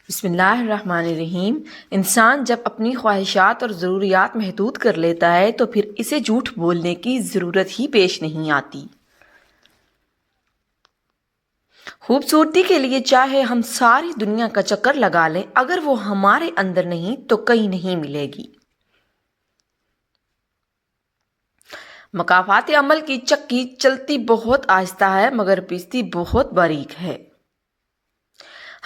بسم اللہ الرحمن الرحیم۔ انسان جب اپنی خواہشات اور ضروریات محدود کر لیتا ہے تو پھر اسے جھوٹ بولنے کی ضرورت ہی پیش نہیں آتی۔ خوبصورتی کے لیے چاہے ہم ساری دنیا کا چکر لگا لیں، اگر وہ ہمارے اندر نہیں تو کہیں نہیں ملے گی۔ مکافات عمل کی چکی چلتی بہت آہستہ ہے مگر پیستی بہت باریک ہے۔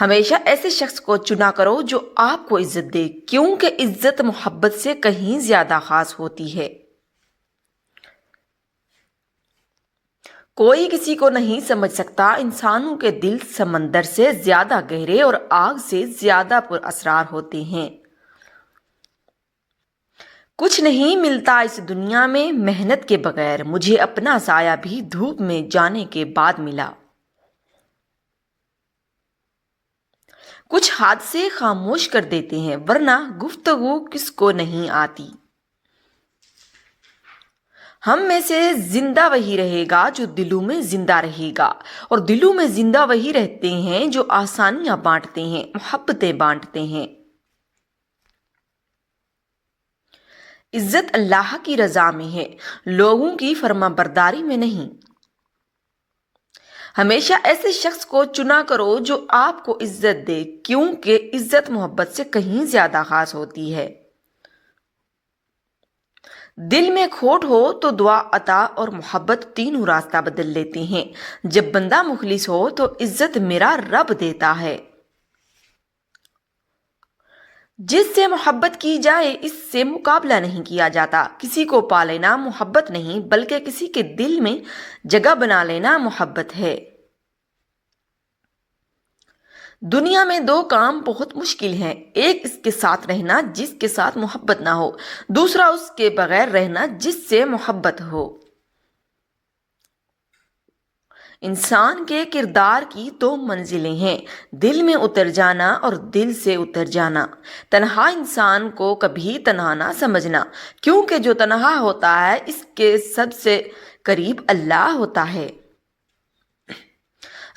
ہمیشہ ایسے شخص کو چنا کرو جو آپ کو عزت دے، کیونکہ عزت محبت سے کہیں زیادہ خاص ہوتی ہے۔ کوئی کسی کو نہیں سمجھ سکتا، انسانوں کے دل سمندر سے زیادہ گہرے اور آگ سے زیادہ پر اسرار ہوتے ہیں۔ کچھ نہیں ملتا اس دنیا میں محنت کے بغیر، مجھے اپنا سایہ بھی دھوپ میں جانے کے بعد ملا۔ کچھ حادثے خاموش کر دیتے ہیں، ورنہ گفتگو کس کو نہیں آتی۔ ہم میں سے زندہ وہی رہے گا جو دلوں میں زندہ رہے گا، اور دلوں میں زندہ وہی رہتے ہیں جو آسانیاں بانٹتے ہیں، محبتیں بانٹتے ہیں۔ عزت اللہ کی رضا میں ہے، لوگوں کی فرما برداری میں نہیں۔ ہمیشہ ایسے شخص کو چنا کرو جو آپ کو عزت دے، کیونکہ عزت محبت سے کہیں زیادہ خاص ہوتی ہے۔ دل میں کھوٹ ہو تو دعا، عطا اور محبت تینوں راستہ بدل لیتے ہیں۔ جب بندہ مخلص ہو تو عزت میرا رب دیتا ہے۔ جس سے محبت کی جائے اس سے مقابلہ نہیں کیا جاتا۔ کسی کو پا لینا محبت نہیں بلکہ کسی کے دل میں جگہ بنا لینا محبت ہے۔ دنیا میں دو کام بہت مشکل ہیں، ایک اس کے ساتھ رہنا جس کے ساتھ محبت نہ ہو، دوسرا اس کے بغیر رہنا جس سے محبت ہو۔ انسان کے کردار کی دو منزلیں ہیں، دل میں اتر جانا اور دل سے اتر جانا۔ تنہا انسان کو کبھی تنہا نہ سمجھنا، کیونکہ جو تنہا ہوتا ہے اس کے سب سے قریب اللہ ہوتا ہے۔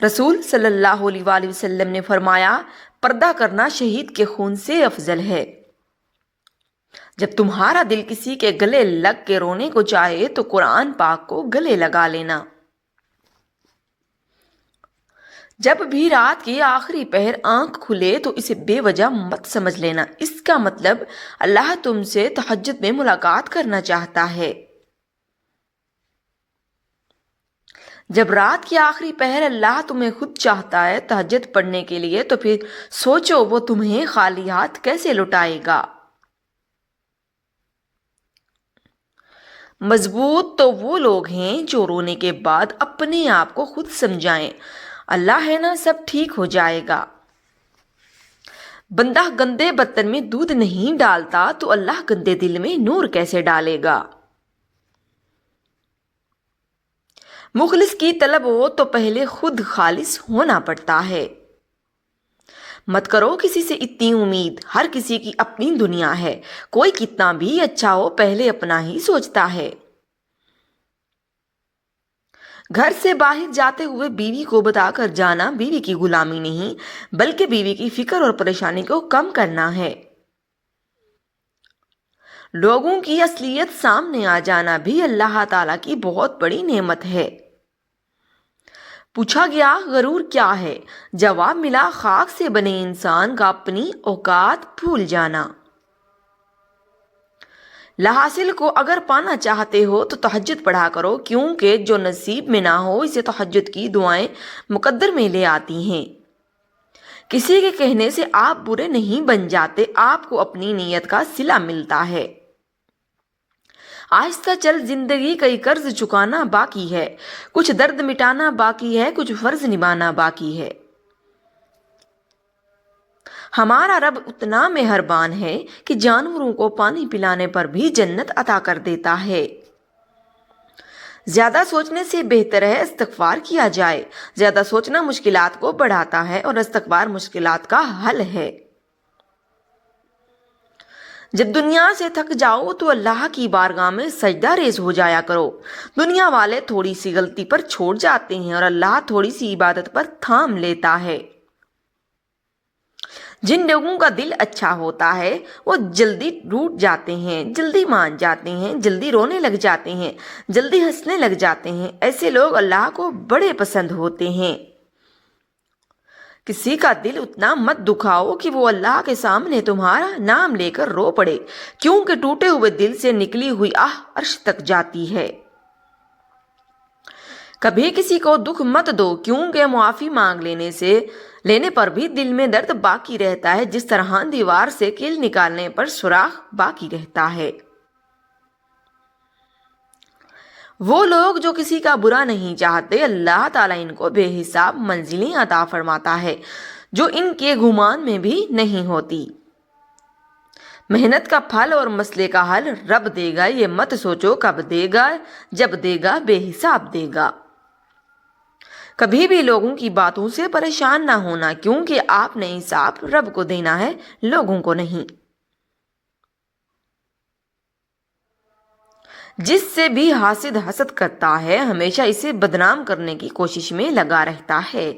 رسول صلی اللہ علیہ وآلہ وسلم نے فرمایا، پردہ کرنا شہید کے خون سے افضل ہے۔ جب تمہارا دل کسی کے گلے لگ کے رونے کو چاہے تو قرآن پاک کو گلے لگا لینا۔ جب بھی رات کی آخری پہر آنکھ کھلے تو اسے بے وجہ مت سمجھ لینا، اس کا مطلب اللہ تم سے تہجد میں ملاقات کرنا چاہتا ہے۔ جب رات کی آخری پہر اللہ تمہیں خود چاہتا ہے تہجد پڑھنے کے لیے تو پھر سوچو وہ تمہیں خالی ہاتھ کیسے لوٹائے گا۔ مضبوط تو وہ لوگ ہیں جو رونے کے بعد اپنے آپ کو خود سمجھائیں، اللہ ہے نا سب ٹھیک ہو جائے گا۔ بندہ گندے برتن میں دودھ نہیں ڈالتا تو اللہ گندے دل میں نور کیسے ڈالے گا۔ مخلص کی طلب ہو تو پہلے خود خالص ہونا پڑتا ہے۔ مت کرو کسی سے اتنی امید، ہر کسی کی اپنی دنیا ہے، کوئی کتنا بھی اچھا ہو پہلے اپنا ہی سوچتا ہے۔ گھر سے باہر جاتے ہوئے بیوی کو بتا کر جانا بیوی کی غلامی نہیں بلکہ بیوی کی فکر اور پریشانی کو کم کرنا ہے۔ لوگوں کی اصلیت سامنے آ جانا بھی اللہ تعالیٰ کی بہت بڑی نعمت ہے۔ پوچھا گیا غرور کیا ہے؟ جواب ملا خاک سے بنے انسان کا اپنی اوقات بھول جانا۔ لاحاصل کو اگر پانا چاہتے ہو تو تہجد پڑھا کرو، کیونکہ جو نصیب میں نہ ہو اسے تہجد کی دعائیں مقدر میں لے آتی ہیں۔ کسی کے کہنے سے آپ برے نہیں بن جاتے، آپ کو اپنی نیت کا صلہ ملتا ہے۔ آہستہ چل زندگی کئی قرض چکانا باقی ہے، کچھ درد مٹانا باقی ہے، کچھ فرض نبھانا باقی ہے۔ ہمارا رب اتنا مہربان ہے کہ جانوروں کو پانی پلانے پر بھی جنت عطا کر دیتا ہے۔ زیادہ سوچنے سے بہتر ہے استغفار کیا جائے، زیادہ سوچنا مشکلات کو بڑھاتا ہے اور استغفار مشکلات کا حل ہے۔ جب دنیا سے تھک جاؤ تو اللہ کی بارگاہ میں سجدہ ریز ہو جایا کرو۔ دنیا والے تھوڑی سی غلطی پر چھوڑ جاتے ہیں اور اللہ تھوڑی سی عبادت پر تھام لیتا ہے۔ جن لوگوں کا دل اچھا ہوتا ہے وہ جلدی ٹوٹ جاتے ہیں، جلدی مان جاتے ہیں، جلدی رونے لگ جاتے ہیں، جلدی ہنسنے لگ جاتے ہیں۔ ایسے لوگ اللہ کو بڑے پسند ہوتے ہیں۔ کسی کا دل اتنا مت دکھاؤ کہ وہ اللہ کے سامنے تمہارا نام لے کر رو پڑے، کیونکہ ٹوٹے ہوئے دل سے نکلی ہوئی آہ عرش تک جاتی ہے۔ کبھی کسی کو دکھ مت دو، کیونکہ معافی مانگ لینے پر بھی دل میں درد باقی رہتا ہے، جس طرح دیوار سے کیل نکالنے پر سوراخ باقی رہتا ہے۔ وہ لوگ جو کسی کا برا نہیں چاہتے، اللہ تعالیٰ ان کو بے حساب منزلیں عطا فرماتا ہے جو ان کے گمان میں بھی نہیں ہوتی۔ محنت کا پھل اور مسئلے کا حل رب دے گا، یہ مت سوچو کب دے گا، جب دے گا بے حساب دے گا۔ کبھی بھی لوگوں کی باتوں سے پریشان نہ ہونا، کیونکہ آپ نے حساب رب کو دینا ہے، لوگوں کو نہیں۔ جس سے بھی حاسد حسد کرتا ہے، ہمیشہ اسے بدنام کرنے کی کوشش میں لگا رہتا ہے۔